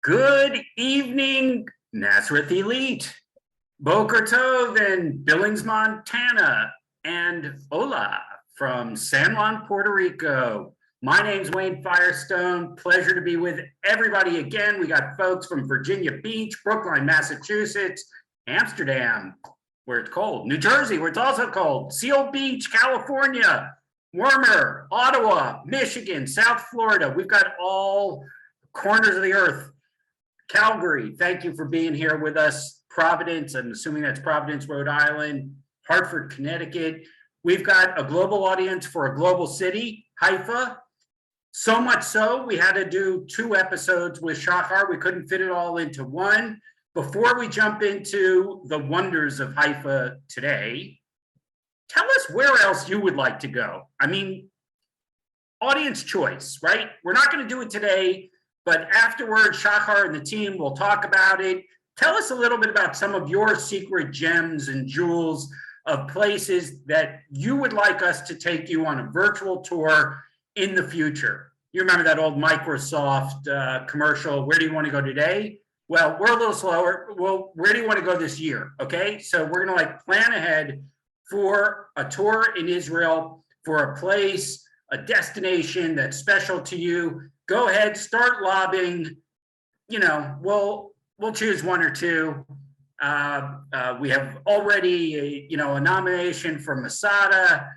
Good evening, Nazareth Elite, Boker Tov in Billings, Montana, and hola from San Juan, Puerto Rico. My name's Wayne Firestone. Pleasure to be with everybody again. We got folks from Virginia Beach, Brookline, Massachusetts, Amsterdam, where it's cold, New Jersey, where it's also cold, Seal Beach, California, warmer, Ottawa, Michigan, South Florida. We've got all corners of the earth. Calgary, thank you for being here with us. Providence, I'm assuming that's Providence, Rhode Island, Hartford, Connecticut. We've got a global audience for a global city, Haifa. So much so, we had to do 2 episodes with Shahar. We couldn't fit it all into one. Before we jump into the wonders of Haifa today, tell us where else you would like to go. I mean, audience choice, right? We're not going to do it today, but afterwards, Shahar and the team will talk about it. Tell us a little bit about some of your secret gems and jewels of places that you would like us to take you on a virtual tour in the future. You remember that old Microsoft commercial, where do you want to go today? Well, we're a little slower. Well, where do you want to go this year? Okay, so we're going to plan ahead for a tour in Israel, for a place, a destination that's special to you. Go ahead, start lobbying. We'll choose 1 or 2. We have already a nomination for Masada.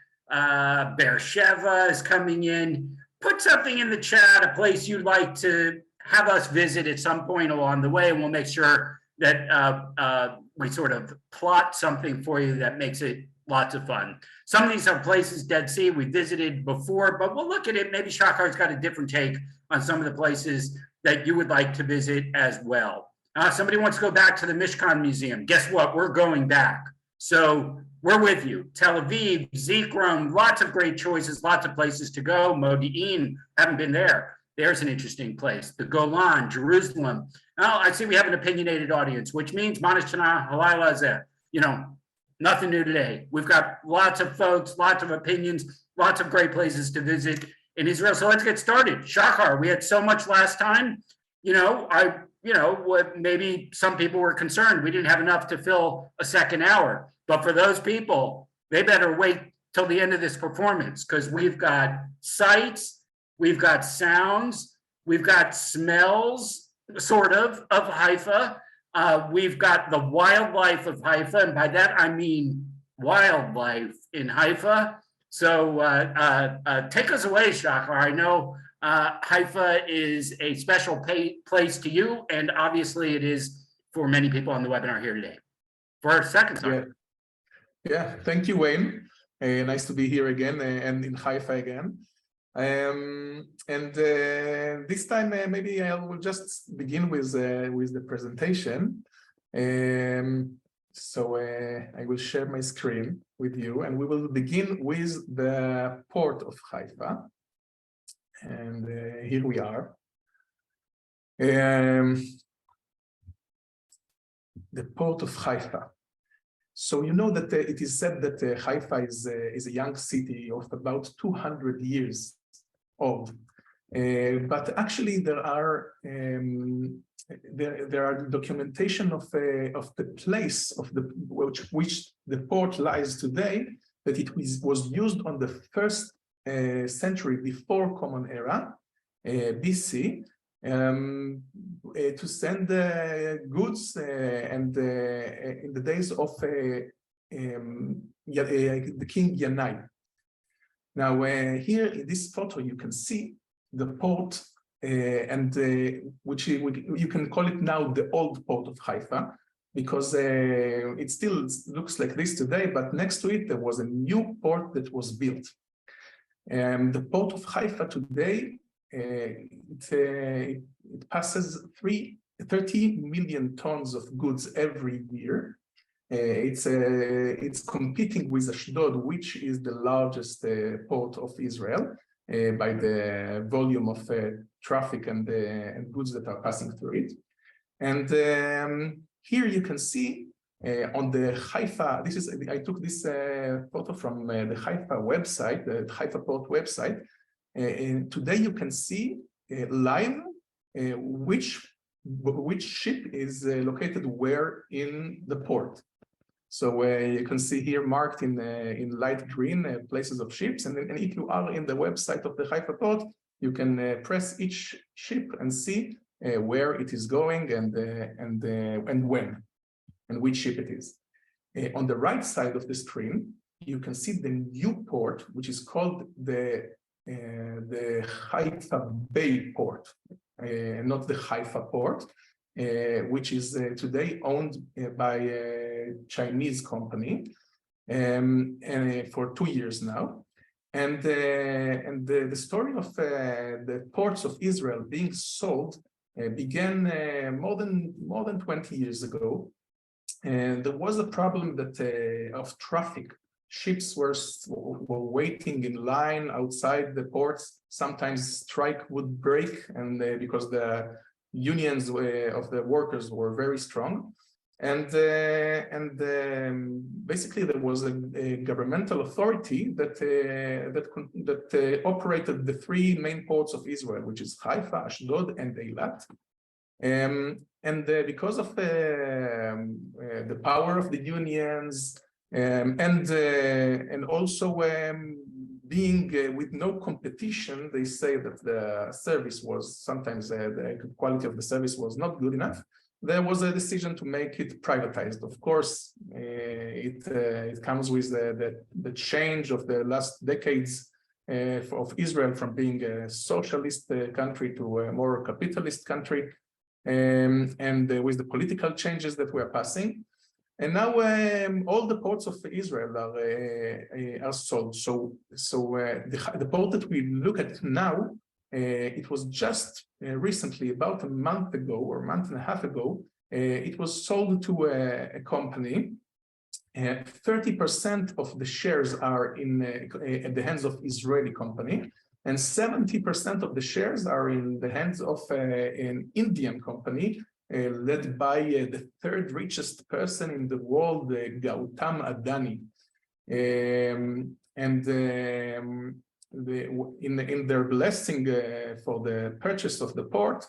Beersheba is coming in. Put something in the chat, a place you'd like to have us visit at some point along the way, and we'll make sure that we sort of plot something for you that makes it lots of fun. Some of these are places, Dead Sea, we visited before, but we'll look at it. Maybe Shahar's got a different take on some of the places that you would like to visit as well. Somebody wants to go back to the Mishkan Museum. Guess what? We're going back. So we're with you. Tel Aviv, Zikron, lots of great choices, lots of places to go. Modi'in, haven't been there. There's an interesting place. The Golan, Jerusalem. Now, I see we have an opinionated audience, which means Manashana Halayla Zeh. Nothing new today. We've got lots of folks, lots of opinions, lots of great places to visit in Israel. So let's get started. Shahar, we had so much last time. Maybe some people were concerned we didn't have enough to fill a second hour. But for those people, they better wait till the end of this performance, because we've got sights, we've got sounds, we've got smells, sort of Haifa. We've got the wildlife of Haifa, and by that I mean wildlife in Haifa. So take us away, Shahar. I know Haifa is a special place to you, and obviously it is for many people on the webinar here today. For our second time. Yeah, thank you, Wayne. Nice to be here again and in Haifa again. This time maybe I will just begin with the presentation. So I will share my screen with you, and we will begin with the port of Haifa. And here we are. The port of Haifa. So you know that it is said that Haifa is a young city of about 200 years old, but actually there are documentation of the place of which the port lies today, that it was used on the first century before Common Era, BC, to send goods and in the days of the king Yanai. Now here in this photo you can see the port, which you can call it now the old port of Haifa, because it still looks like this today, but next to it there was a new port that was built. And the port of Haifa today, it passes 30 million tons of goods every year. It's competing with Ashdod, which is the largest port of Israel by the volume of traffic and goods that are passing through it. And here you can see on the Haifa, I took this photo from the Haifa website, the Haifa port website. Today you can see live which which ship is located where in the port. So you can see here marked in light green places of ships, and if you are in the website of the Haifa port, you can press each ship and see where it is going and when, and which ship it is. On the right side of the screen, you can see the new port, which is called the Haifa Bay port, not the Haifa port, which is today owned by a Chinese company for 2 years now. And the story of the ports of Israel being sold began more than 20 years ago. And there was a problem that of traffic. Ships were waiting in line outside the ports. Sometimes strike would break, and because the unions of the workers were very strong. And basically there was a governmental authority that operated the 3 main ports of Israel, which is Haifa, Ashdod, and Eilat. Because of the power of the unions, and also being with no competition, they say that the service was sometimes the quality of the service was not good enough. There was a decision to make it privatized. Of course, it comes with the change of the last decades of Israel from being a socialist country to a more capitalist country, and with the political changes that we're passing. And now all the ports of Israel are sold. So the port that we look at now, it was just recently, about a month ago or a month and a half ago, it was sold to a company. 30% of the shares are at the hands of Israeli company, and 70% of the shares are in the hands of an Indian company, led by the 3rd richest person in the world, Gautam Adani. In their blessing for the purchase of the port,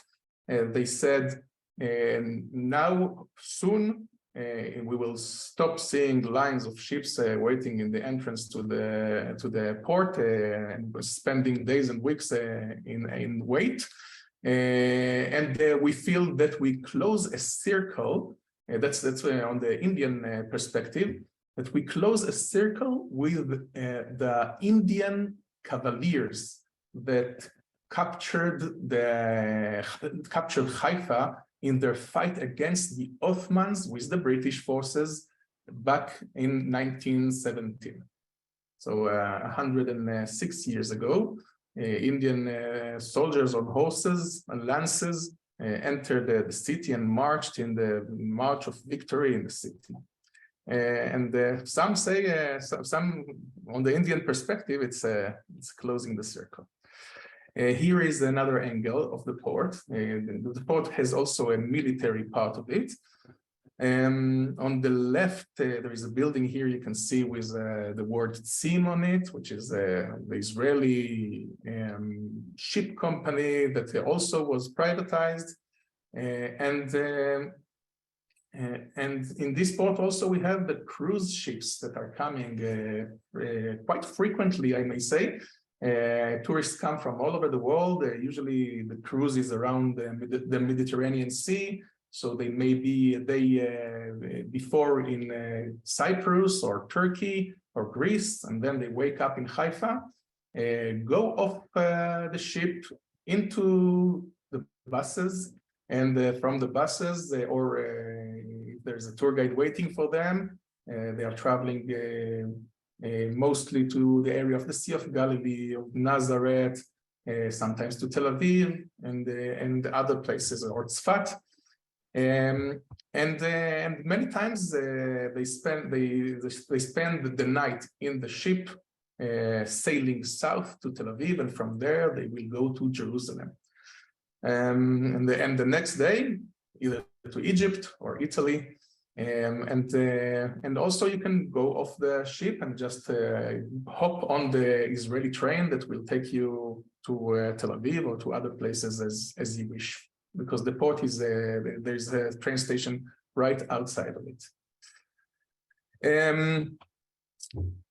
they said, now soon we will stop seeing lines of ships waiting in the entrance to the port and spending days and weeks in wait. And we feel that we close a circle. That's on the Indian perspective, that we close a circle with the Indian cavaliers that captured Haifa in their fight against the Ottomans with the British forces back in 1917. So 106 years ago, Indian soldiers on horses and lances entered the city and marched in the March of Victory in the city. And some say, some on the Indian perspective, it's closing the circle. Here is another angle of the port. The port has also a military part of it. On the left, there is a building here you can see with the word Tzim on it, which is the Israeli ship company that also was privatized. And in this port also we have the cruise ships that are coming quite frequently, I may say. Tourists come from all over the world. Usually the cruise is around the Mediterranean Sea. So they may be a day before in Cyprus or Turkey or Greece, and then they wake up in Haifa, go off the ship into the buses, and from the buses, or if there's a tour guide waiting for them, they are traveling mostly to the area of the Sea of Galilee, of Nazareth, sometimes to Tel Aviv and other places, or Tzfat. And many times they spend the night in the ship, sailing south to Tel Aviv, and from there they will go to Jerusalem. And the next day, either to Egypt or Italy. And also you can go off the ship and just hop on the Israeli train that will take you to Tel Aviv or to other places as you wish. because the port is there's a train station right outside of it.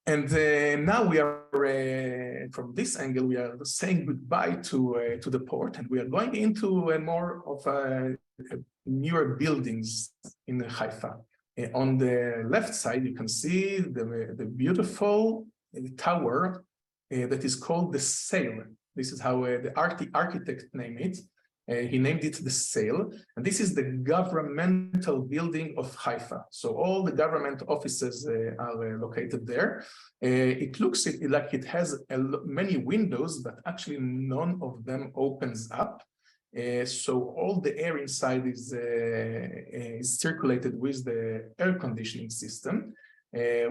Now we are from this angle we are saying goodbye to the port, and we are going into a more of a newer buildings in Haifa. On the left side, you can see the beautiful tower that is called the Sail. This is how the architect named it. He named it the Sail, and this is the governmental building of Haifa. So all the government offices are located there. It looks like it has many windows, but actually none of them opens up. So all the air inside is circulated with the air conditioning system,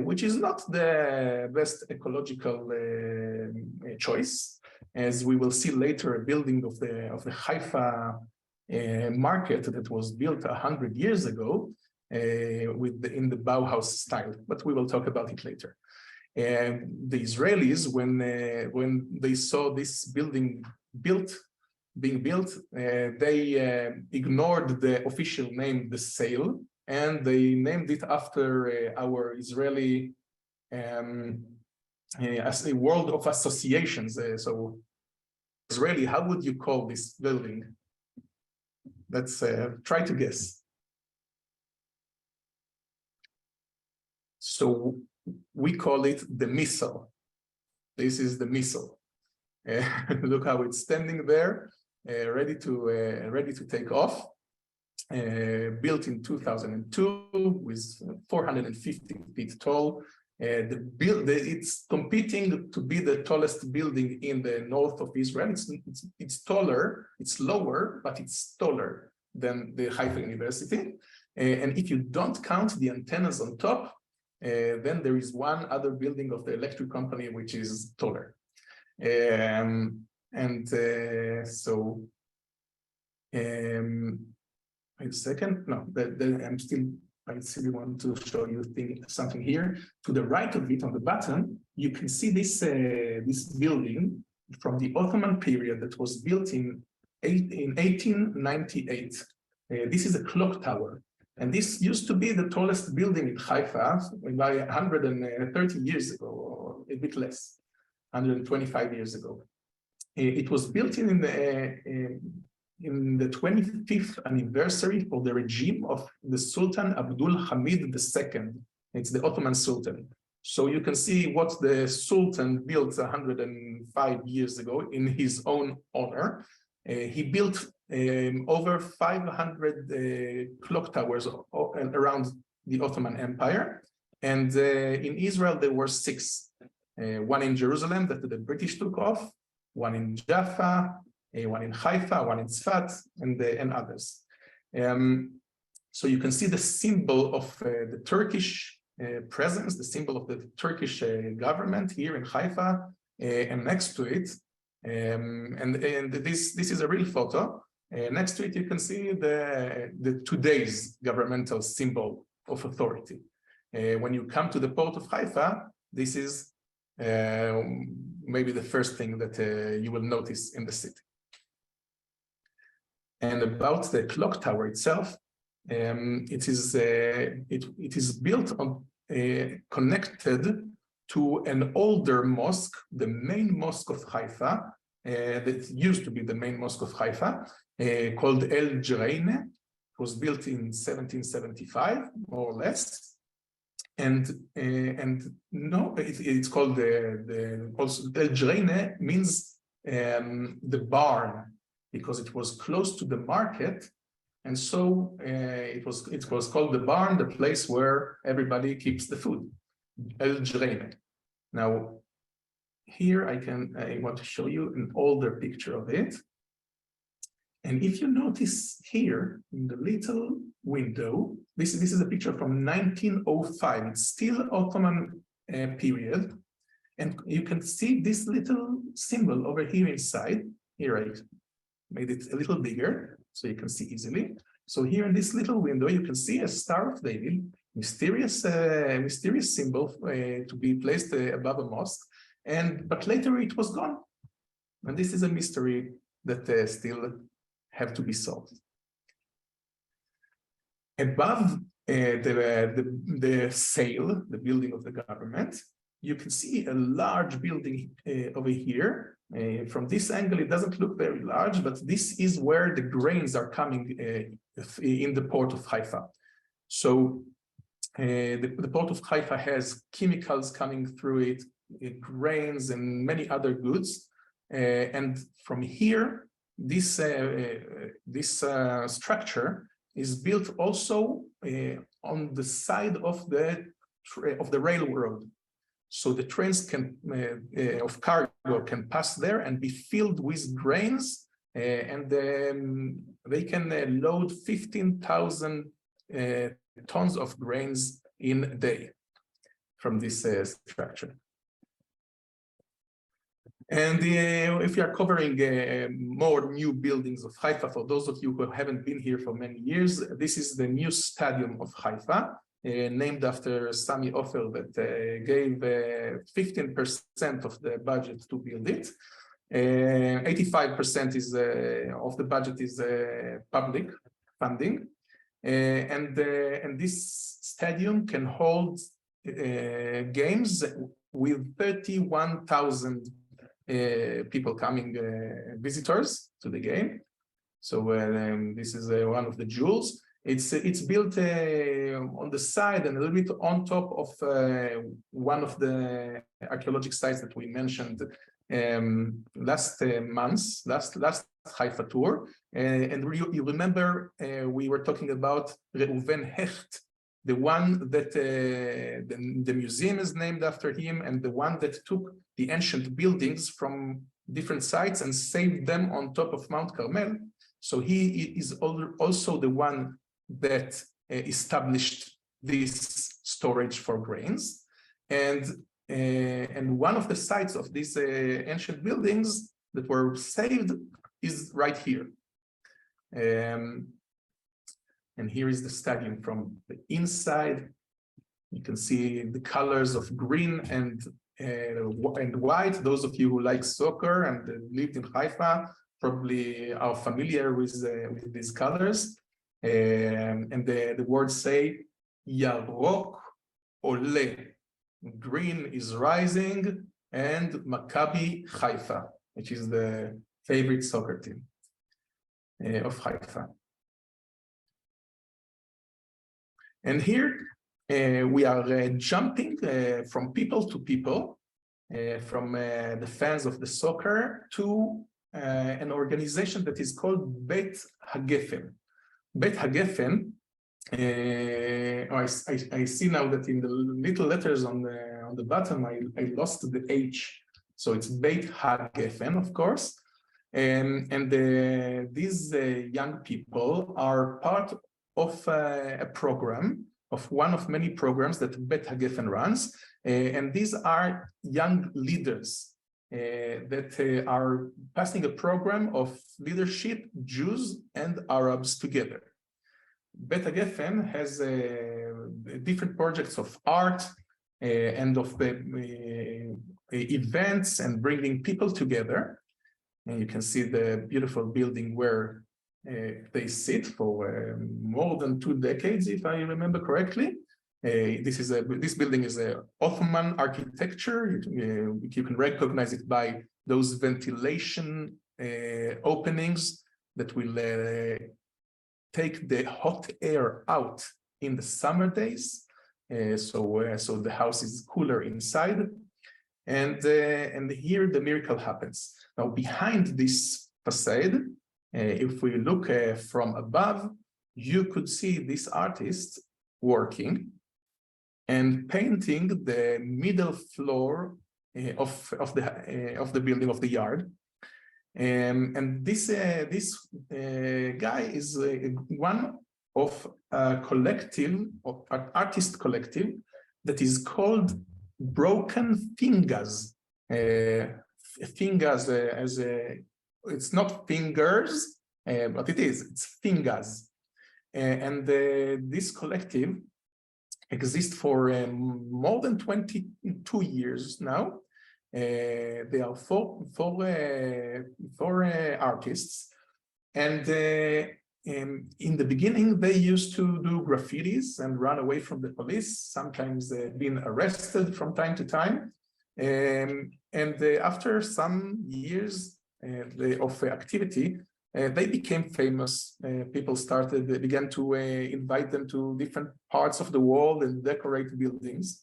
which is not the best ecological choice. As we will see later, a building of the Haifa market that was built 100 years ago in the Bauhaus style, but we will talk about it later. The Israelis, when they saw this building being built, they ignored the official name, the Sail, and they named it after our Israeli as a world of associations. So Israeli, how would you call this building? Let's try to guess. So we call it the missile. This is the missile. Look how it's standing there, ready to take off. Built in 2002 with 450 feet tall. It's competing to be the tallest building in the north of Israel. It's taller, it's lower, but it's taller than the Haifa University. And if you don't count the antennas on top, then there is one other building of the electric company which is taller. Wait a second. No, I still want to show you something here. To the right of it, on the bottom, you can see this building from the Ottoman period that was built in 1898. This is a clock tower. And this used to be the tallest building in Haifa by 130 years ago, or a bit less, 125 years ago. It was built in the 25th anniversary for the regime of the Sultan Abdul Hamid II. It's the Ottoman Sultan. So you can see what the Sultan built 105 years ago in his own honor. He built over 500 clock towers around the Ottoman Empire. And in Israel, there were 6. One in Jerusalem that the British took off, one in Jaffa, one in Haifa, one in Tzfat, and others. So you can see the symbol of the Turkish presence, the symbol of the Turkish government here in Haifa, and next to it, and this is a real photo. Next to it, you can see the today's governmental symbol of authority. When you come to the port of Haifa, this is maybe the first thing that you will notice in the city. And about the clock tower itself, it is built on connected to an older mosque, the main mosque of Haifa, that used to be the main mosque of Haifa, called El Jreine. It was built in 1775, more or less. And no, it's called also El Jreine means the barn, because it was close to the market, and so it was called the barn, the place where everybody keeps the food. El Jreine. Now, here I want to show you an older picture of it. And if you notice here in the little window, this is a picture from 1905. It's still Ottoman period, and you can see this little symbol over here inside. Here I made it a little bigger so you can see easily. So here in this little window, you can see a Star of David, mysterious symbol to be placed above a mosque. But later it was gone. And this is a mystery that still have to be solved. Above the sail, the building of the government, you can see a large building over here. From this angle, it doesn't look very large, but this is where the grains are coming in the port of Haifa. So the port of Haifa has chemicals coming through it, grains and many other goods. And from here, this structure is built also on the side of the railroad. So the trains can of cargo can pass there and be filled with grains, and they can load 15,000 tons of grains in a day from this structure. And if you are covering more new buildings of Haifa, for those of you who haven't been here for many years, this is the new stadium of Haifa, named after Sami Ofer, that gave 15% of the budget to build it. 85% is of the budget is public funding, and this stadium can hold games with 31,000 people coming, visitors to the game. So this is one of the jewels. It's built on the side and a little bit on top of one of the archaeological sites that we mentioned last Haifa tour. And you remember we were talking about Reuven Hecht, the one that the museum is named after him, and the one that took the ancient buildings from different sites and saved them on top of Mount Carmel. So he is also the one that established this storage for grains. And one of the sites of these ancient buildings that were saved is right here. And here is the stadium from the inside. You can see the colors of green and white. Those of you who like soccer and lived in Haifa probably are familiar with these colors. And the words say, Yarok Ole, green is rising, and Maccabi Haifa, which is the favorite soccer team of Haifa. And here we are jumping from people to people, from the fans of the soccer to an organization that is called Beit HaGefen. Beit HaGefen, I see now that in the little letters on the bottom, I lost the H. So it's Beit HaGefen, of course. And these young people are part of a program, of one of many programs that Beit HaGefen runs. And these are young leaders that are passing a program of leadership, Jews and Arabs together. Beit HaGefen has different projects of art and of events and bringing people together. And you can see the beautiful building where they sit for more than 2 decades, if I remember correctly. This building is a Ottoman architecture. You can recognize it by those ventilation openings that will take the hot air out in the summer days. So the house is cooler inside. And here the miracle happens. Now behind this facade, if we look from above, you could see this artist working and painting the middle floor of the building, of the yard. And this guy is one of a collective, of an artist collective that is called Broken Fingers. Fingers as a, it's not fingers, but it's fingers. And this collective exists for more than 22 years now. They are four artists And in the beginning, they used to do graffitis and run away from the police, sometimes being arrested from time to time. After some years of activity, they became famous. People began to invite them to different parts of the world and decorate buildings.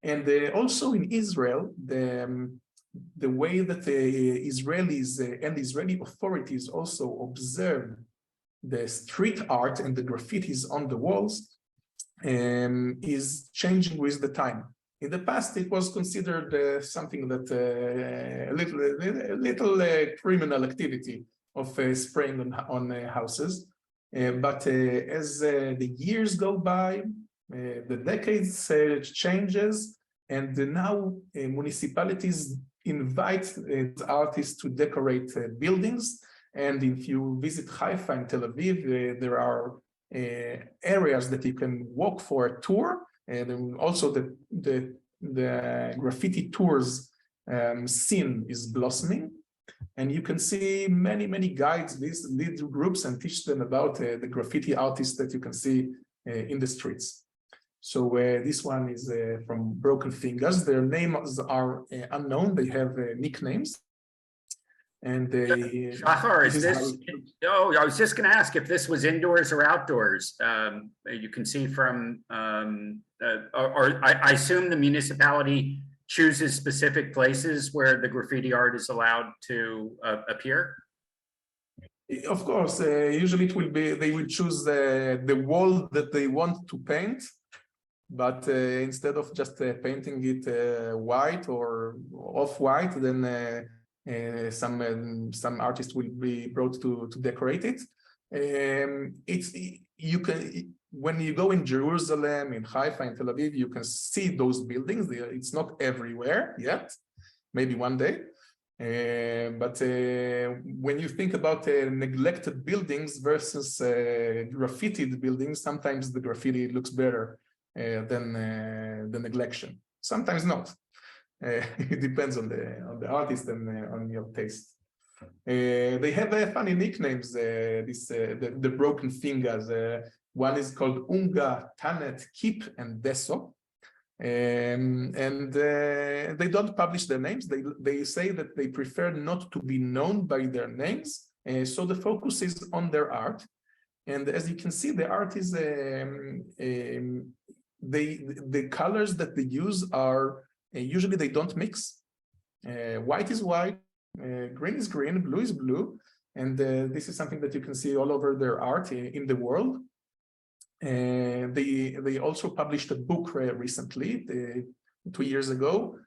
And also in Israel, the way that the Israelis and Israeli authorities also observe the street art and the graffitis on the walls is changing with the time. In the past, it was considered something that a little criminal activity of spraying on houses. But as the years go by, the decades changes, and now municipalities invite artists to decorate buildings. And if you visit Haifa and Tel Aviv, there are areas that you can walk for a tour. And also the graffiti tours scene is blossoming. And you can see many guides lead groups and teach them about the graffiti artists that you can see in the streets. So this one is from Broken Fingers. Their names are unknown. They have nicknames. And Shahar, is this? Oh, I was just going to ask if this was indoors or outdoors. You can see from, or I assume the municipality chooses specific places where the graffiti art is allowed to appear. Of course, usually it will be, they will choose the wall that they want to paint. But instead of just painting it white or off-white, then some artists will be brought to decorate it. When you go in Jerusalem, in Haifa, in Tel Aviv, you can see those buildings. It's not everywhere yet, maybe one day. But when you think about neglected buildings versus graffitied buildings, sometimes the graffiti looks better than the neglection. Sometimes not. It depends on the artist and on your taste. They have funny nicknames. The Broken Fingers. One is called Unga, Tanet, Kip, and Deso. And they don't publish their names. They say that they prefer not to be known by their names. So the focus is on their art. And as you can see, the art is the colors that they use are usually they don't mix. White is white, green is green, blue is blue, and this is something that you can see all over their art in the world. They also published a book recently, 2 years ago,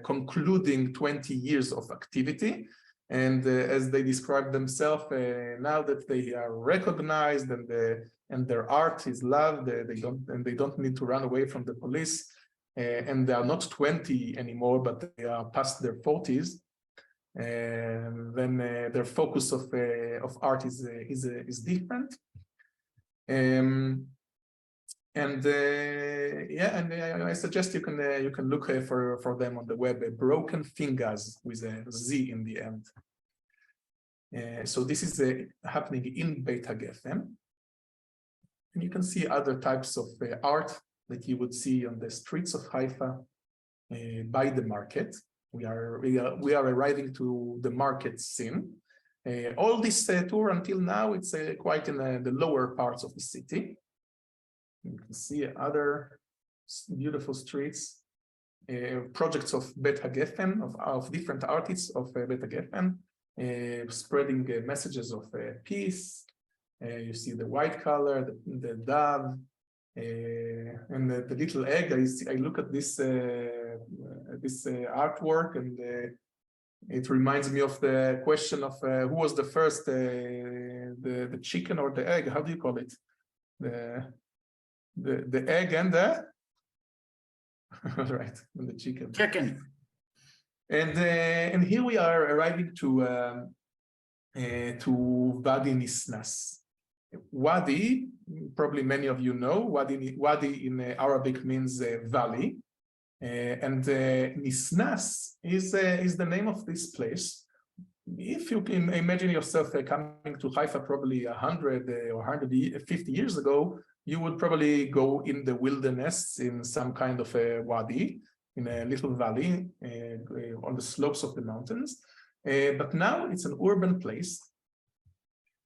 concluding 20 years of activity. And as they describe themselves, now that they are recognized and their art is loved, they don't need to run away from the police, and they are not 20 anymore, but they are past their 40s. And then their focus of art is different. I suggest you can look for them on the web. Broken Fingers with a Z in the end. So this is happening in Beit HaGeffen. And you can see other types of art that you would see on the streets of Haifa by the market. We are arriving to the market scene. All this tour until now, it's quite in the lower parts of the city. You can see other beautiful streets, projects of Beit HaGeffen, of different artists of Beit HaGeffen, spreading messages of peace. You see the white color, the dove, and the little egg. I look at this artwork, and it reminds me of the question of who was the first, the chicken or the egg? How do you call it? The egg and the right, and the chicken. Chicken. And here we are arriving to Wadi Nisnas. Wadi, probably many of you know, Wadi in Arabic means valley, and Nisnas is the name of this place. if you can imagine yourself coming to Haifa probably 100 or 150 years ago, you would probably go in the wilderness in some kind of a wadi, in a little valley on the slopes of the mountains. But now it's an urban place.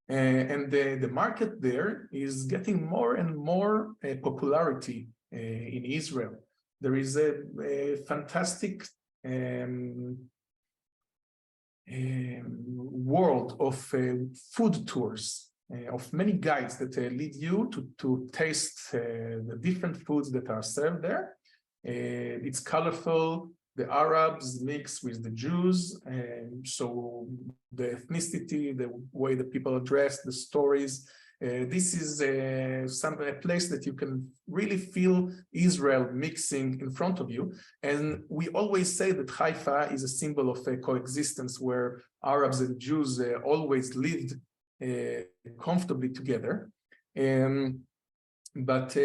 And the market there is getting more and more popularity in Israel. There is a fantastic world of food tours, of many guides that lead you to taste the different foods that are served there. It's colorful. The Arabs mix with the Jews, so the ethnicity, the way the people are dressed, the stories. This is a place that you can really feel Israel mixing in front of you. And we always say that Haifa is a symbol of a coexistence where Arabs and Jews always lived comfortably together. But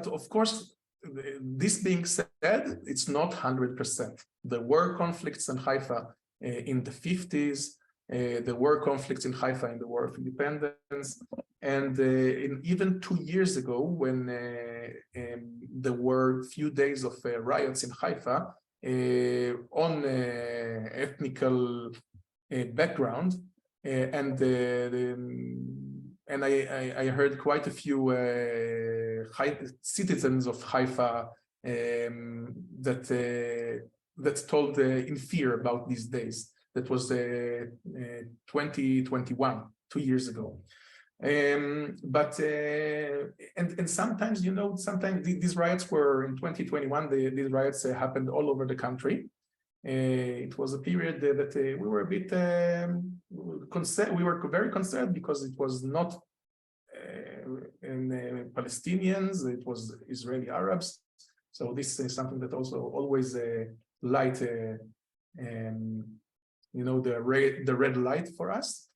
of course, this being said, it's not 100%. There were conflicts in Haifa in the 50s. There were conflicts in Haifa in the War of Independence. And even 2 years ago, when there were a few days of riots in Haifa on ethnical background, and I heard quite a few citizens of Haifa that told in fear about these days. That was 2021, 2 years ago. But sometimes, sometimes these riots were in 2021. These riots happened all over the country. It was a period that we were a bit concerned. We were very concerned because it was not Palestinians, it was Israeli Arabs. So this is something that also always light, the red light for us.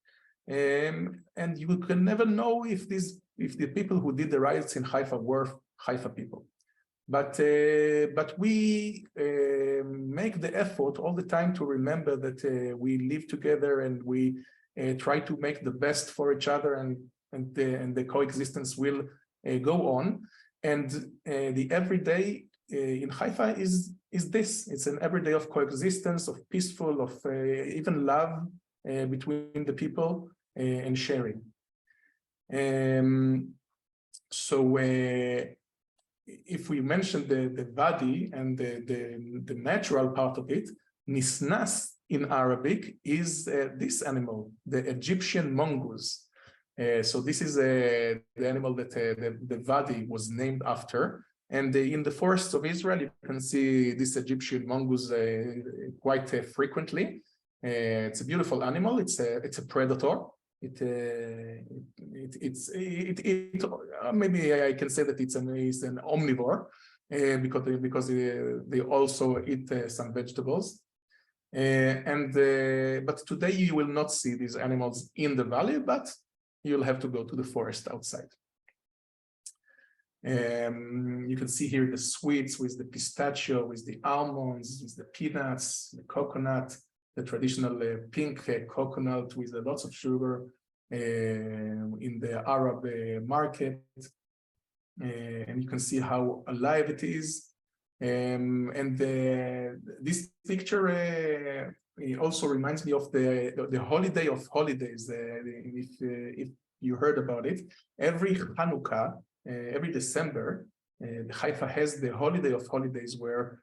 And you can never know if the people who did the riots in Haifa were Haifa people. But we make the effort all the time to remember that we live together and we try to make the best for each other, and the coexistence will go on. And the everyday in Haifa is this. It's an everyday of coexistence, of peaceful, of even love between the people and sharing. So if we mention the body and the natural part of it, nisnas in Arabic is this animal, the Egyptian mongoose. So this is the animal that the Wadi was named after. And in the forests of Israel, you can see this Egyptian mongoose quite frequently. It's a beautiful animal. It's a predator. Maybe I can say that it's an omnivore because they also eat some vegetables. But today you will not see these animals in the valley, but you'll have to go to the forest outside. You can see here the sweets with the pistachio, with the almonds, with the peanuts, the coconut, the traditional pink coconut with lots of sugar in the Arab market. And you can see how alive it is. This picture also reminds me of the holiday of holidays. If you heard about it, every Hanukkah, every December, Haifa has the holiday of holidays where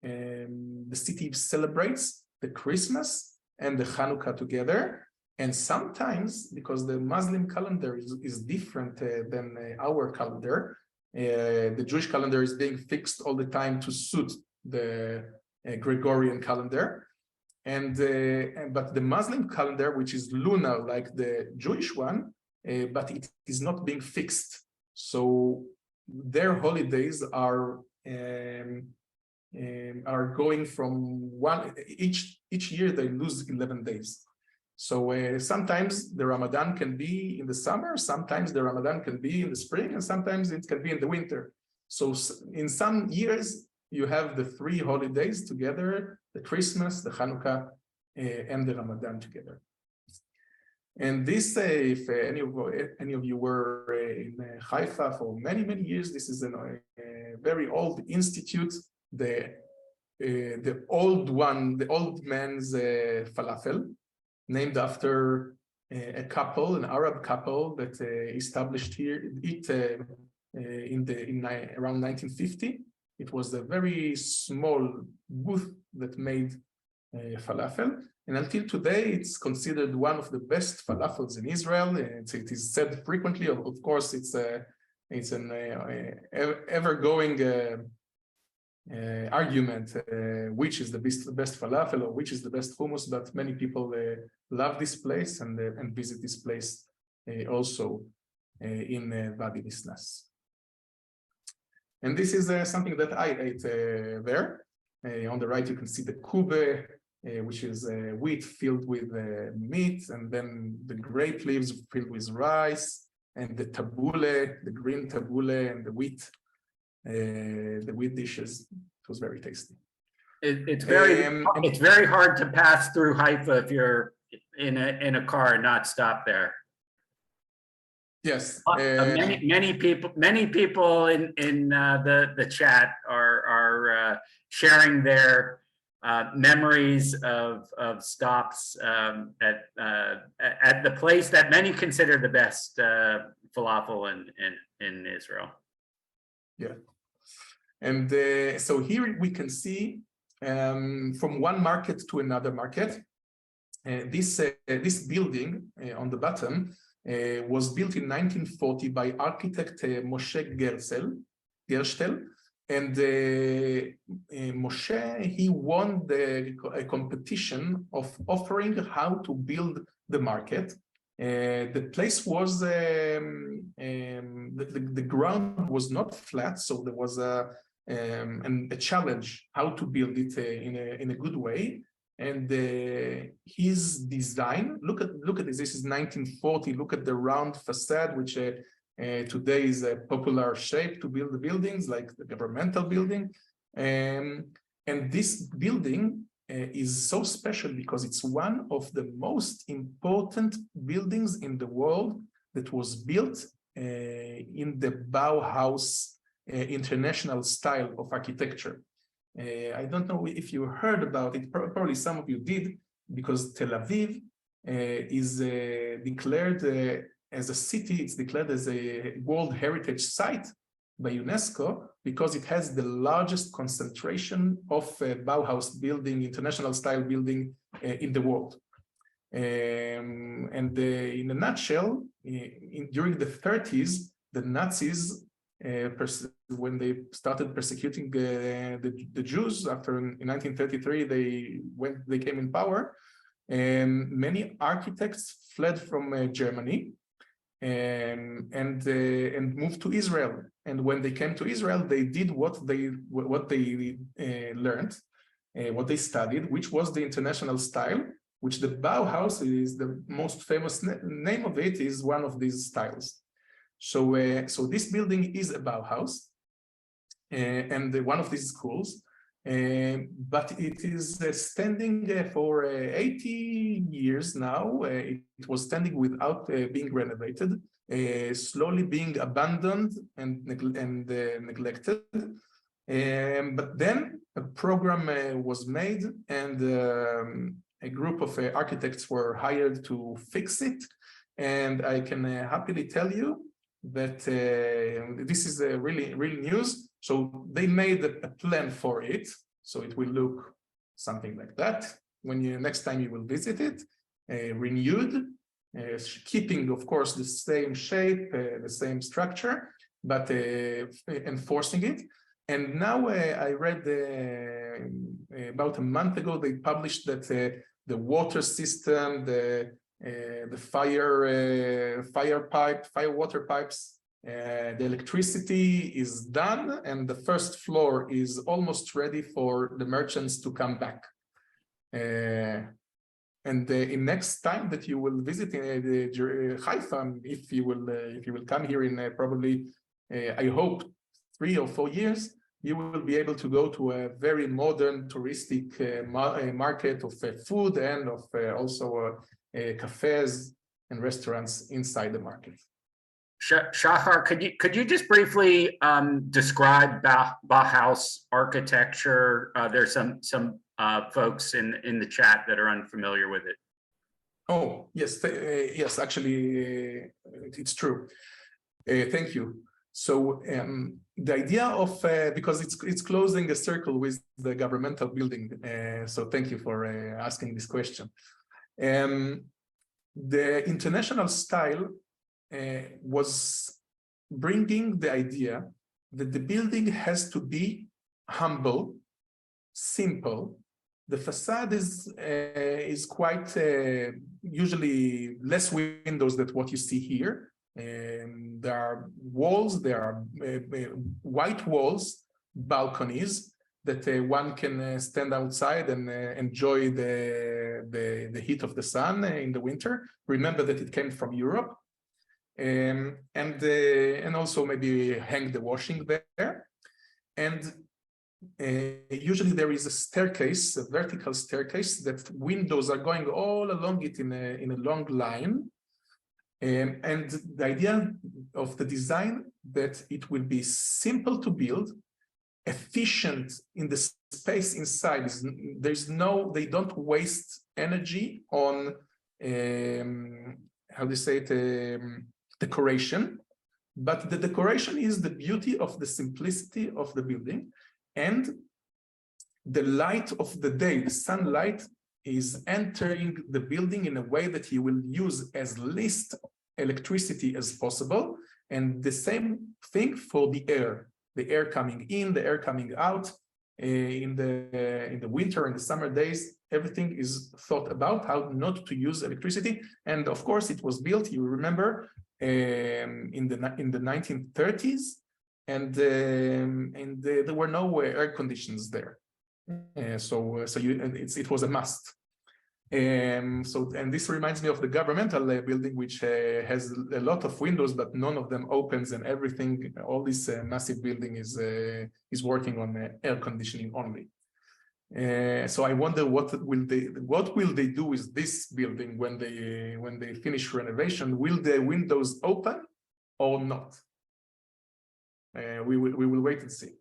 the city celebrates the Christmas and the Hanukkah together. And sometimes, because the Muslim calendar is different than our calendar, the Jewish calendar is being fixed all the time to suit the Gregorian calendar. But the Muslim calendar, which is lunar like the Jewish one, but it is not being fixed. So their holidays are going from each year they lose 11 days. So sometimes the Ramadan can be in the summer, sometimes the Ramadan can be in the spring, and sometimes it can be in the winter. So in some years you have the 3 holidays together the Christmas, the Hanukkah, and the Ramadan together. And this, if any of you were in Haifa for many, many years, this is a very old institute, the old man's falafel, named after a couple, an Arab couple that established it around 1950. It was a very small booth that made falafel, and until today it's considered one of the best falafels in Israel. It is said frequently. Of course, it's an ever-going argument, which is the best falafel or which is the best hummus, but many people love this place and visit this place also in Wadi Nisnas. And this is something that I ate there. On the right, you can see the kube, which is wheat filled with meat, and then the grape leaves filled with rice, and the tabbouleh, the green tabbouleh, and the wheat dishes. It was very tasty. It's very hard to pass through Haifa if you're in a car and not stop there. Yes, many people in the chat are sharing their memories of stops at the place that many consider the best falafel in Israel. Yeah, and so here we can see from one market to another market. This building on the bottom was built in 1940 by architect Moshe Gerstel, and Moshe, he won a competition of offering how to build the market. The place was the ground was not flat, so there was a challenge how to build it in a good way. And his design, look at this. This is 1940. Look at the round facade, which today is a popular shape to build the buildings, like the governmental building. And this building is so special because it's one of the most important buildings in the world that was built in the Bauhaus international style of architecture. I don't know if you heard about it, probably some of you did, because Tel Aviv is declared as a city, it's declared as a World Heritage Site by UNESCO because it has the largest concentration of Bauhaus building, international style building in the world. And in a nutshell, during the 30s, the Nazis, when they started persecuting the Jews after in 1933, they came in power, and many architects fled from Germany and moved to Israel. And when they came to Israel, they did what they learned, what they studied, which was the international style, which the Bauhaus is the most famous name of it, is one of these styles. So this building is a Bauhaus and one of these schools, but it is standing for 80 years now. It was standing without being renovated, slowly being abandoned and neglected. But then a program was made, and a group of architects were hired to fix it. And I can happily tell you that this is really news. So they made a plan for it. So it will look something like that when next time you will visit it, renewed, keeping, of course, the same shape, the same structure, but enforcing it. And now I read about a month ago, they published that the water system, the fire water pipes, the electricity is done, and the first floor is almost ready for the merchants to come back. And in next time that you will visit Haifa, if you will come here in probably I hope 3 or 4 years, you will be able to go to a very modern touristic market of food and of also cafes and restaurants inside the market. Shahar, could you just briefly describe Bauhaus architecture? There's some folks in the chat that are unfamiliar with it. Oh, yes, yes, actually, it's true. Thank you. So the idea of, because it's closing a circle with the governmental building, so thank you for asking this question. The international style was bringing the idea that the building has to be humble, simple. The facade is quite usually less windows than what you see here. There are walls, there are white walls, balconies that one can stand outside and enjoy the heat of the sun in the winter. Remember that it came from Europe. And also maybe hang the washing there. And usually there is a staircase, a vertical staircase, that windows are going all along it in a long line. And the idea of the design that it will be simple to build, efficient in the space inside. They don't waste energy on how do you say it, decoration, but the decoration is the beauty of the simplicity of the building, and the light of the day, the sunlight, is entering the building in a way that you will use as least electricity as possible, and the same thing for the air coming in, the air coming out. In the winter and the summer days, everything is thought about how not to use electricity. And of course, it was built, you remember, in the 1930s, and there were no air conditions there. It was a must. And this reminds me of the governmental building, which has a lot of windows, but none of them opens, and everything, all this massive building is working on air conditioning only. So I wonder what will they do with this building when they finish renovation? Will the windows open or not? We will wait and see.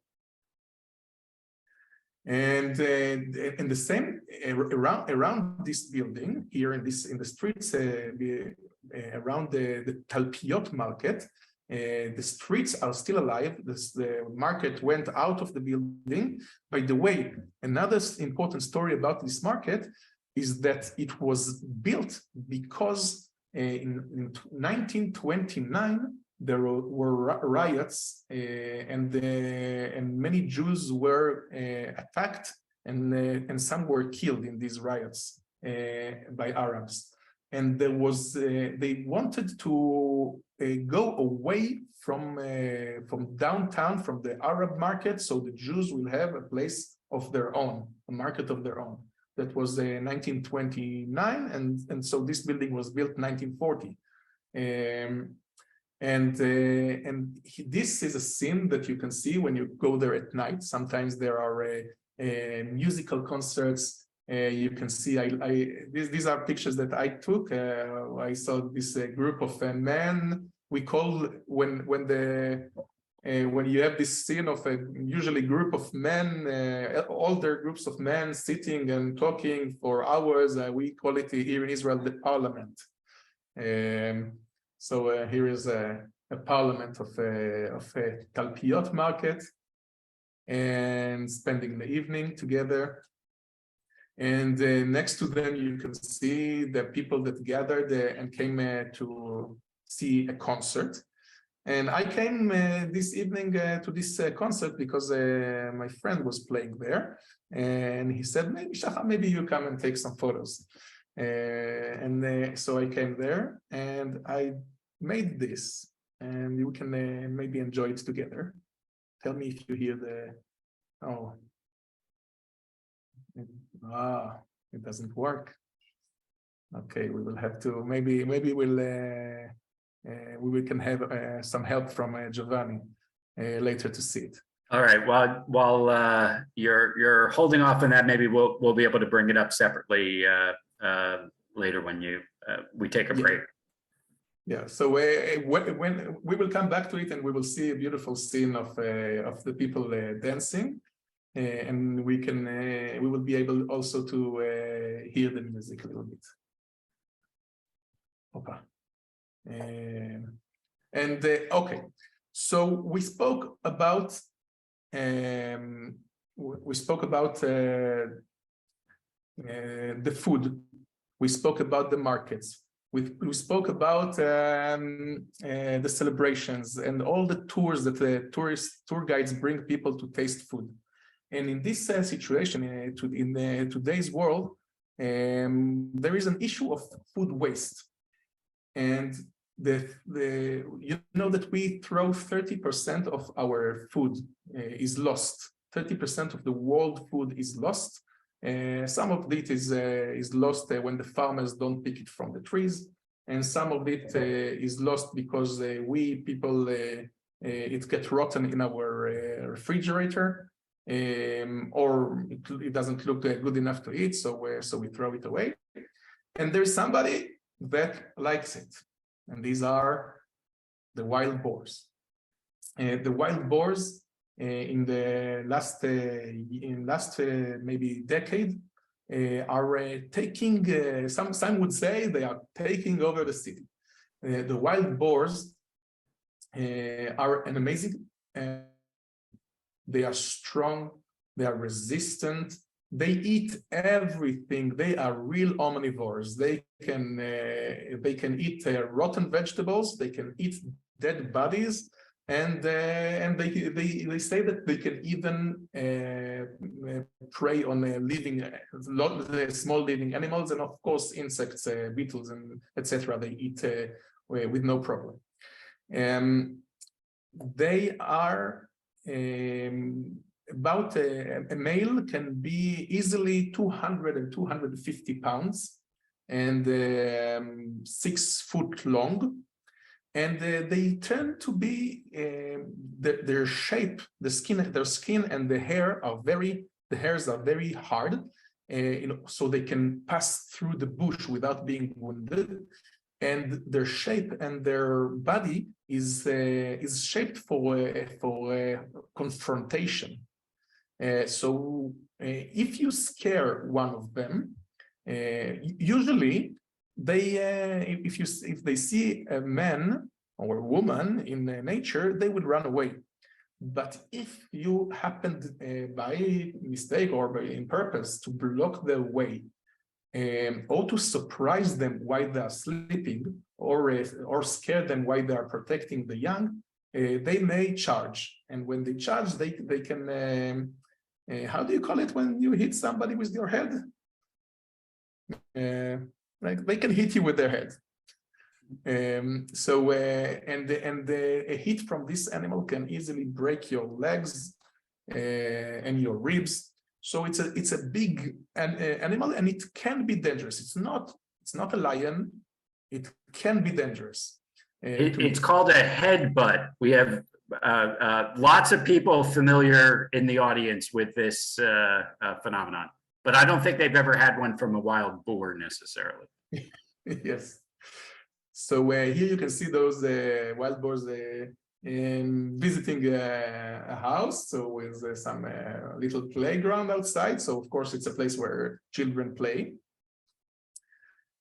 And the same around this building here in the streets around the Talpiot market, the streets are still alive. The market went out of the building. By the way, another important story about this market is that it was built because in 1929 there were riots, and many Jews were attacked, and some were killed in these riots by Arabs. And they wanted to go away from downtown, from the Arab market, so the Jews will have a place of their own, a market of their own. That was 1929, and so this building was built 1940. This is a scene that you can see when you go there at night. Sometimes there are musical concerts. You can see these are pictures that I took. I saw this group of men. We call when you have this scene of a usually group of men, older groups of men sitting and talking for hours. We call it here in Israel the parliament. So here is a parliament of a Talpiot market, and spending the evening together. And next to them, you can see the people that gathered and came to see a concert. And I came this evening to this concert because my friend was playing there, and he said, maybe Shahar, maybe you come and take some photos. So I came there and I made this, and you can maybe enjoy it together. Tell me if you hear it doesn't work. Okay, we will have to, maybe we can have some help from Giovanni later to see it. All right. While you're holding off on that, maybe we'll be able to bring it up separately later when we take a Yeah. break. Yeah, so when we will come back to it, and we will see a beautiful scene of the people dancing, and we will be able also to hear the music a little bit. Opa. Okay, so we spoke about the food. We spoke about the markets. We spoke about the celebrations and all the tours that the tour guides bring people to taste food. And in this situation, in today's world, there is an issue of food waste. And you know that we throw 30% of our food is lost. 30% of the world food is lost. Some of it is lost when the farmers don't pick it from the trees, and some of it is lost because we people it gets rotten in our refrigerator, or it doesn't look good enough to eat, so we throw it away. And there's somebody that likes it, and these are the wild boars. The wild boars in the last maybe decade are taking, some would say they are taking over the city. The wild boars are an amazing, they are strong, they are resistant, they eat everything. They are real omnivores. They can eat rotten vegetables, they can eat dead bodies, and they say that they can even prey on small living animals, and of course insects, beetles, and etc. They eat with no problem. They are about a male can be easily 200 and 250 pounds and 6 foot long. And they tend to be their shape, their skin and the hairs are very hard, so they can pass through the bush without being wounded. And their shape and their body is shaped for confrontation. So if you scare one of them, usually if they see a man or a woman in nature, they would run away. But if you happened by mistake or in purpose to block their way, or to surprise them while they are sleeping, or scare them while they are protecting the young, they may charge. And when they charge, they can, how do you call it when you hit somebody with your head? Like they can hit you with their head. So a hit from this animal can easily break your legs and your ribs. So it's a big animal, and it can be dangerous. It's not a lion. It can be dangerous. It's called a headbutt. We have lots of people familiar in the audience with this phenomenon, but I don't think they've ever had one from a wild boar necessarily. Yes. So here you can see those wild boars visiting a house, so with some little playground outside. So of course it's a place where children play.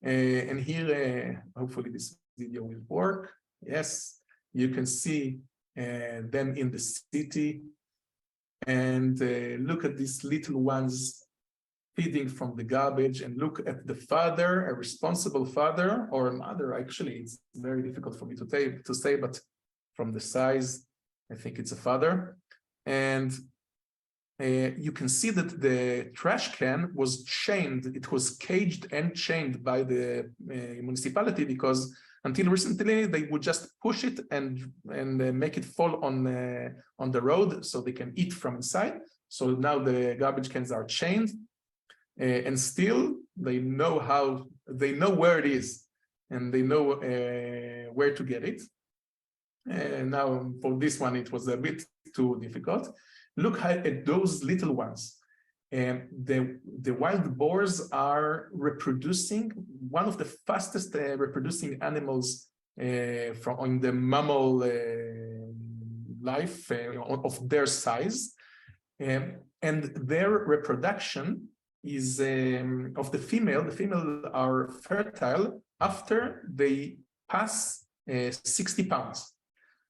And here, hopefully this video will work. Yes, you can see them in the city, and look at these little ones feeding from the garbage, and look at the father, a responsible father or a mother. Actually, it's very difficult for me to say, but from the size, I think it's a father. And you can see that the trash can was chained. It was caged and chained by the municipality, because until recently they would just push it and make it fall on the road so they can eat from inside. So now the garbage cans are chained, and still they know where it is, and they know where to get it. And now for this one, it was a bit too difficult. Look at those little ones. And the wild boars are reproducing, one of the fastest reproducing animals in the mammal life of their size. And their reproduction is of the female are fertile after they pass 60 pounds.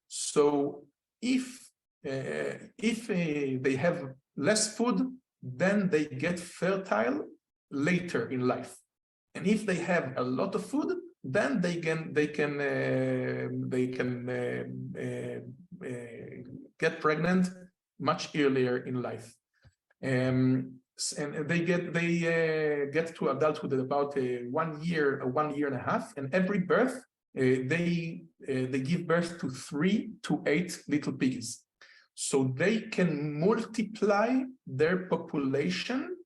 So if they have less food, then they get fertile later in life. And if they have a lot of food, then they can get pregnant much earlier in life. And they get to adulthood at about 1 year, 1 year and a half, and every birth they give birth to 3 to 8 little piggies. So they can multiply their population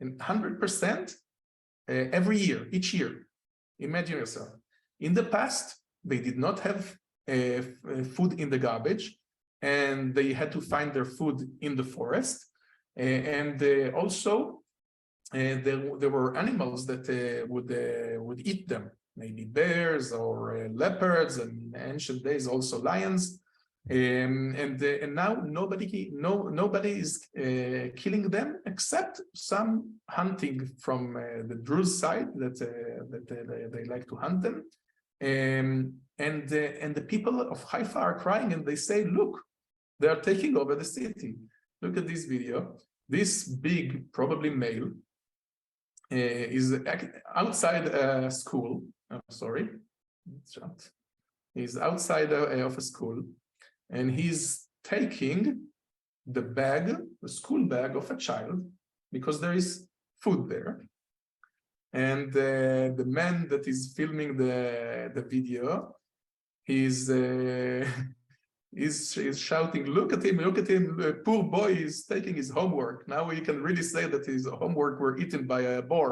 in 100% every year, each year. Imagine yourself. In the past, they did not have food in the garbage, and they had to find their food in the forest. And also, there were animals that would eat them, maybe bears or leopards, and in ancient days also lions. And now nobody is killing them except some hunting from the Druze side that they like to hunt them. And the people of Haifa are crying, and they say, "Look, they are taking over the city. Look at this video. This big, probably male, is outside a school. I'm sorry, he's outside of a school, and he's taking the school bag of a child, because there is food there. And the man that is filming the video, he's shouting, look at him, poor boy is taking his homework. Now we can really say that his homework were eaten by a boar."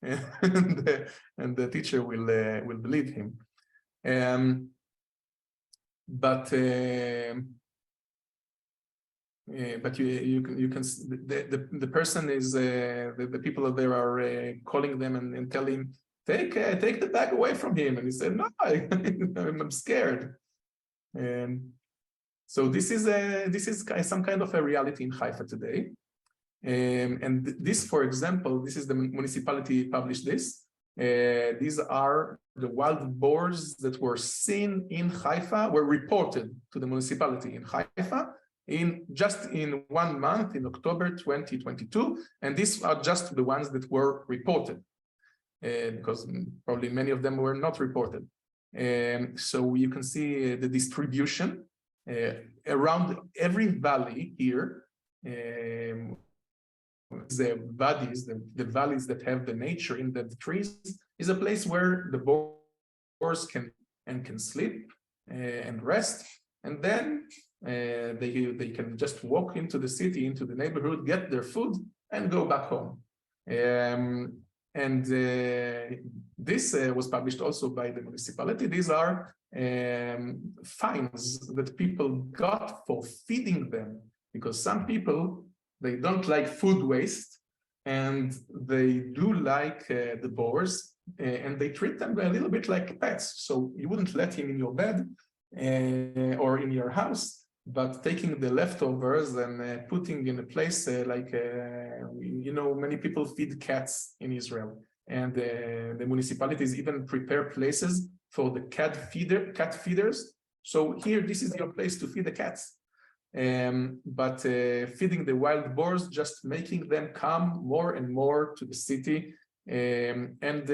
And the teacher will believe him. But you can the person is the people there are calling them and telling him, take the bag away from him, and he said, "No, I'm scared." So this is some kind of a reality in Haifa today. And this, for example, this is the municipality published this. These are the wild boars that were seen in Haifa, were reported to the municipality in Haifa just in 1 month, in October 2022. And these are just the ones that were reported, because probably many of them were not reported. So you can see the distribution around every valley here. The valleys that have the nature in the trees is a place where the boars can sleep and rest, and then they can just walk into the city, into the neighborhood, get their food, and go back home. This was published also by the municipality. These are fines that people got for feeding them, because some people, they don't like food waste, and they do like the boars, and they treat them a little bit like pets. So you wouldn't let him in your bed or in your house, but taking the leftovers and putting in a place many people feed cats in Israel, and the municipalities even prepare places for the cat feeders. So here, this is your place to feed the cats. But feeding the wild boars, just making them come more and more to the city. And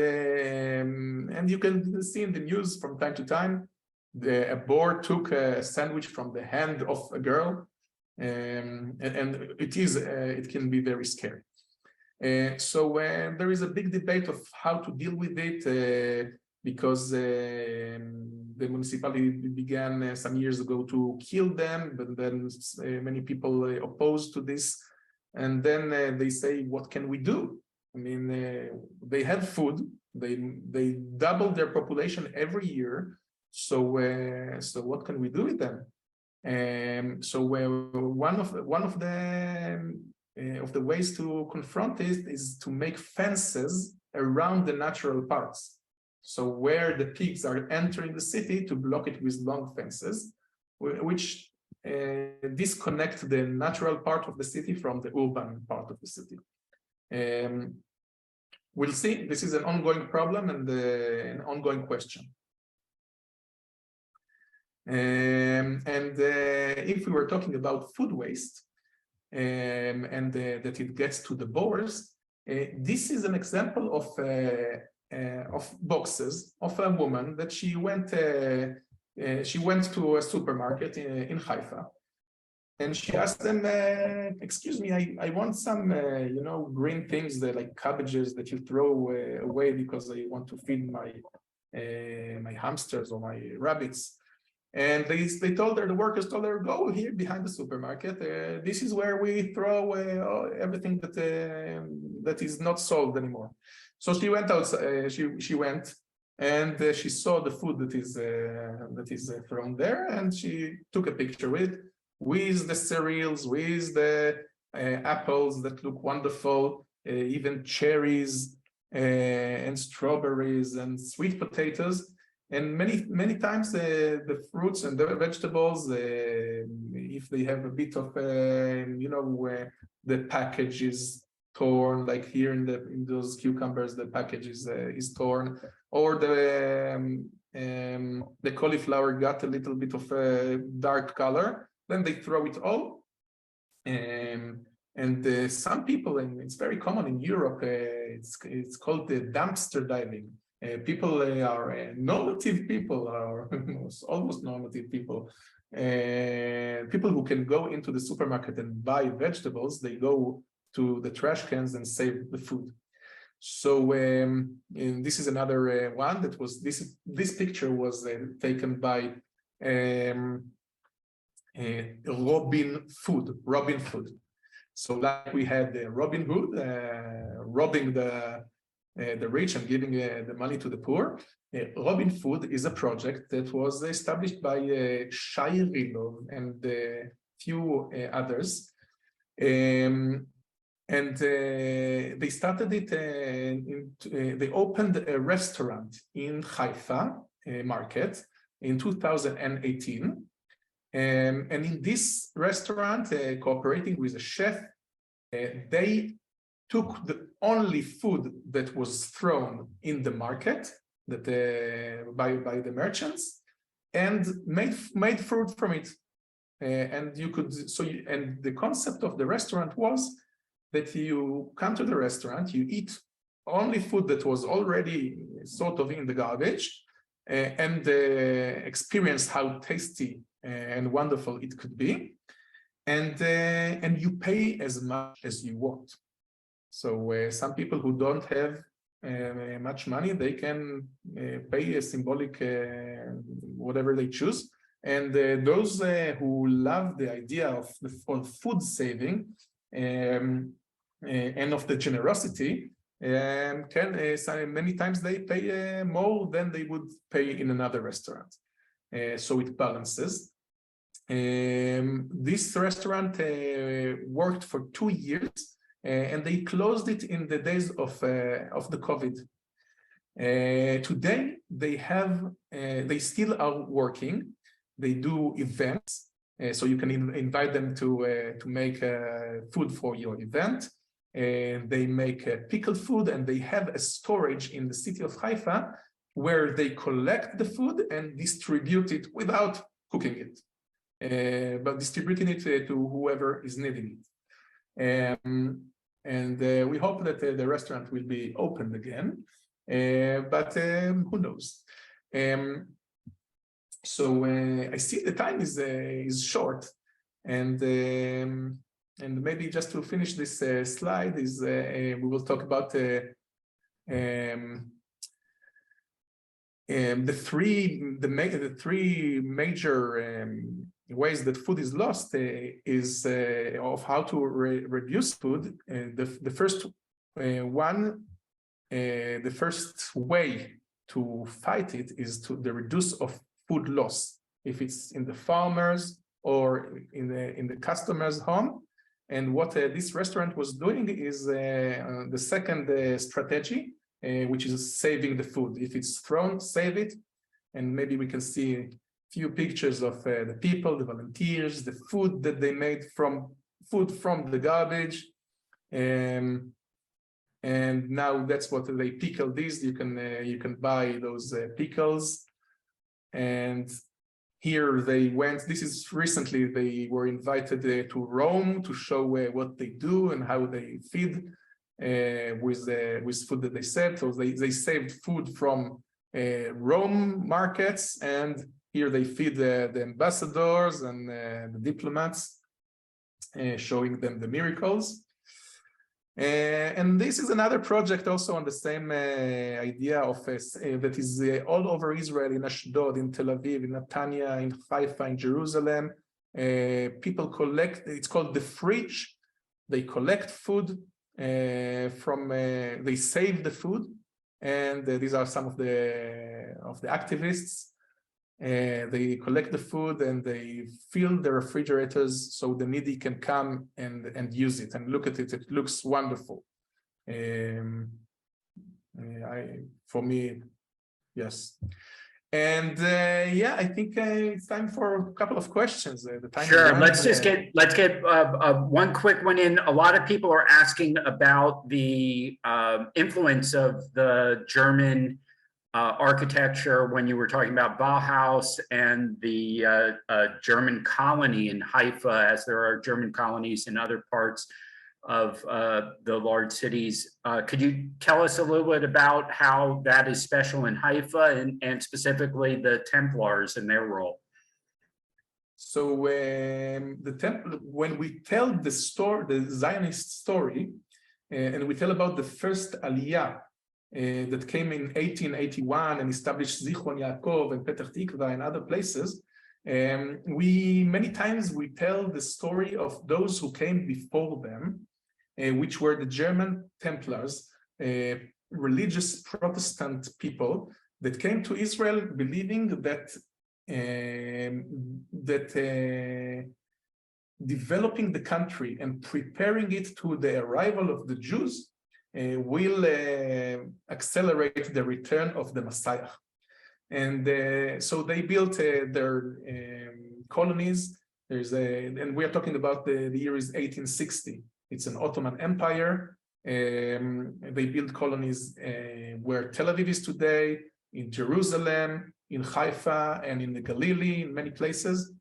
you can see in the news from time to time, a boar took a sandwich from the hand of a girl, and it can be very scary. So there is a big debate of how to deal with it, because the municipality began some years ago to kill them, but then many people opposed to this. And then they say, what can we do? I mean, they have food, they double their population every year. So what can we do with them? So one of the ways to confront it is to make fences around the natural parts. So where the pigs are entering the city, to block it with long fences, which disconnect the natural part of the city from the urban part of the city. We'll see. This is an ongoing problem and an ongoing question. If we were talking about food waste, and that it gets to the boars, this is an example of boxes of a woman that she went to a supermarket in Haifa, and she asked them, "Excuse me, I want some green things that like cabbages that you throw away because I want to feed my hamsters or my rabbits." And they told her, the workers told her, "Go here behind the supermarket. This is where we throw everything that is not sold anymore." So she went outside. She went, and she saw the food that is thrown there, and she took a picture with the cereals, with the apples that look wonderful, even cherries and strawberries and sweet potatoes. And many times the fruits and the vegetables, if they have a bit of where the package is torn, like here in those cucumbers, the package is torn, or the cauliflower got a little bit of a dark color, then they throw it all. And some people, and it's very common in Europe, it's called the dumpster diving. People are normative people, are almost normative people. People who can go into the supermarket and buy vegetables, they go to the trash cans and save the food. So this is another one that was this picture was taken by Robin Hood. So like we had Robin Hood robbing the rich and giving the money to the poor. Robin Hood is a project that was established by Shahar Fertig and a few others. They started it, they opened a restaurant in Haifa market in 2018. And in this restaurant, cooperating with a chef, they took the only food that was thrown in the market that by the merchants, and made fruit from it. And you could and the concept of the restaurant was that you come to the restaurant, you eat only food that was already sort of in the garbage, and experience how tasty and wonderful it could be, and you pay as much as you want. So some people who don't have much money, they can pay a symbolic whatever they choose. And those who love the idea of food saving and of the generosity can many times they pay more than they would pay in another restaurant. So it balances. This restaurant worked for 2 years. And they closed it in the days of the COVID. Today, they still are working. They do events, so you can invite them to make food for your event. They make pickled food, and they have a storage in the city of Haifa where they collect the food and distribute it without cooking it, but distributing it to whoever is needing it. And we hope that the restaurant will be opened again, but who knows? So I see the time is short, and maybe just to finish this slide is we will talk about the three major ways that food is lost is of how to reduce food. The first one, the first way to fight it is the reduce of food loss. If it's in the farmers, or in the customer's home. And what this restaurant was doing is the second strategy, which is saving the food. If it's thrown, save it. And maybe we can see a few pictures of the people, the volunteers, the food that they made from the garbage. And now that's what they pickle these. You can buy those pickles. And here they went. This is recently they were invited to Rome to show what they do and how they feed with food that they saved. So they saved food from Rome markets, and here they feed the ambassadors and the diplomats, showing them the miracles. And this is another project also on the same idea of that is all over Israel, in Ashdod, in Tel Aviv, in Netanya, in Haifa, in Jerusalem. People collect, it's called the fridge. They collect food they save the food. And these are some of the activists. They collect the food and they fill the refrigerators so the needy can come and use it and look at it. It looks wonderful. For me, yes. And yeah, I think it's time for a couple of questions. The time Sure. Let's get one quick one in. A lot of people are asking about the influence of the German architecture when you were talking about Bauhaus and the German colony in Haifa, as there are German colonies in other parts of the large cities. Could you tell us a little bit about how that is special in Haifa and specifically the Templars and their role? So when we tell the story, the Zionist story, and we tell about the first Aliyah that came in 1881 and established Zichron Yaakov and Petach Tikva and other places, many times we tell the story of those who came before them, which were the German Templars, religious Protestant people that came to Israel believing that developing the country and preparing it to the arrival of the Jews will accelerate the return of the Messiah. And so they built their colonies. And we are talking about the year is 1860. It's an Ottoman Empire. They built colonies where Tel Aviv is today, in Jerusalem, in Haifa, and in the Galilee, in many places.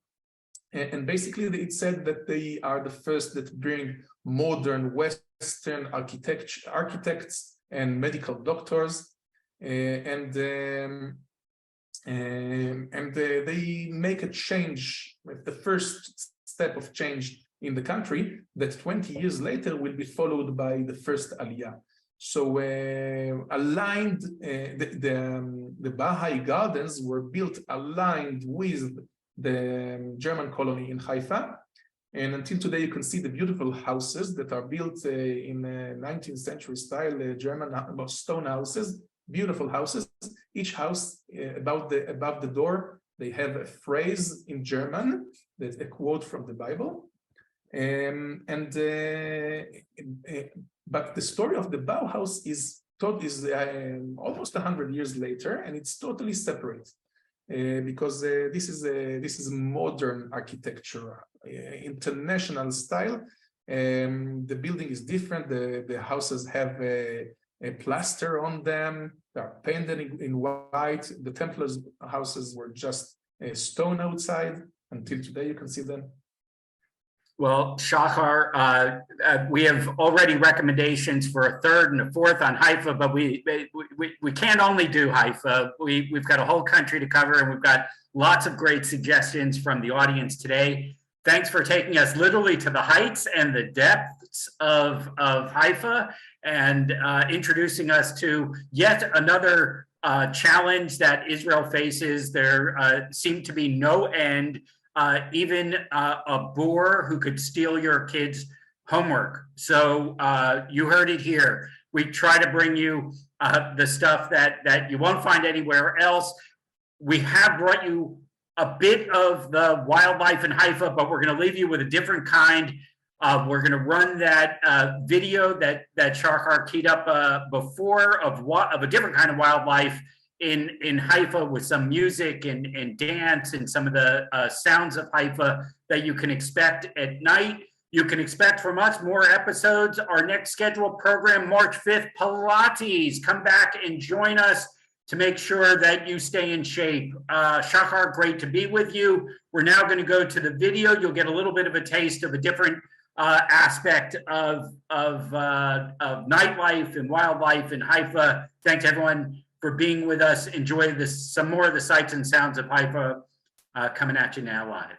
And basically, it said that they are the first that bring modern Western architects and medical doctors, and they make a change, the first step of change in the country that 20 years later will be followed by the first Aliyah. So aligned, the Baha'i gardens were built aligned with the German colony in Haifa. And until today, you can see the beautiful houses that are built in 19th century style German stone houses, beautiful houses. Each house above the door, they have a phrase in German, that's a quote from the Bible. But the story of the Bauhaus is almost 100 years later, and it's totally separate. Because this is modern architecture, international style. The building is different. The houses have a plaster on them. They are painted in white. The Templars' houses were just stone outside. Until today, you can see them. Well, Shahar, we have already recommendations for a third and a fourth on Haifa, but we can't only do Haifa. We've got a whole country to cover, and we've got lots of great suggestions from the audience today. Thanks for taking us literally to the heights and the depths of Haifa and introducing us to yet another challenge that Israel faces. There seem to be no end. Even a boar who could steal your kids' homework. So you heard it here. We try to bring you the stuff that you won't find anywhere else. We have brought you a bit of the wildlife in Haifa, but we're going to leave you with a different kind. We're going to run that video that Shahar keyed up before of a different kind of wildlife in Haifa with some music and dance and some of the sounds of Haifa that you can expect at night. You can expect from us more episodes. Our next scheduled program, March 5th, Pilates. Come back and join us to make sure that you stay in shape. Shahar, great to be with you. We're now going to go to the video. You'll get a little bit of a taste of a different aspect of nightlife and wildlife in Haifa. Thanks everyone for being with us. Enjoy this, some more of the sights and sounds of Haifa coming at you now live.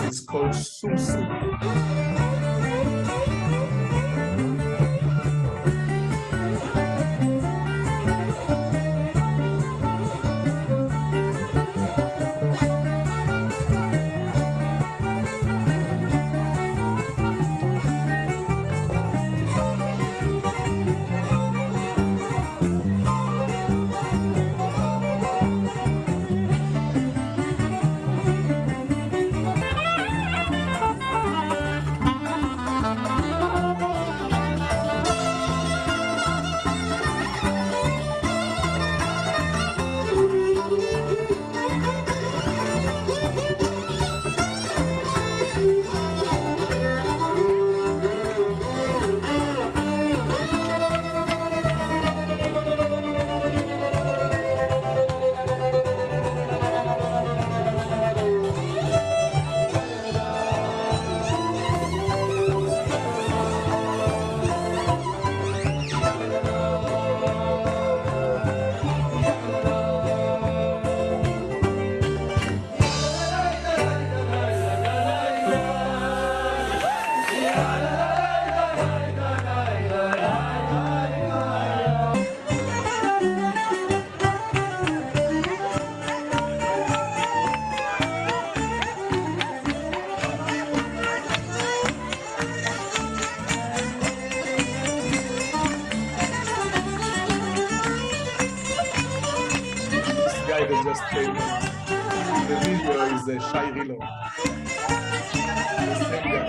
It's called Susu. Guy that just came in the video is Shai Rilo. The same guy.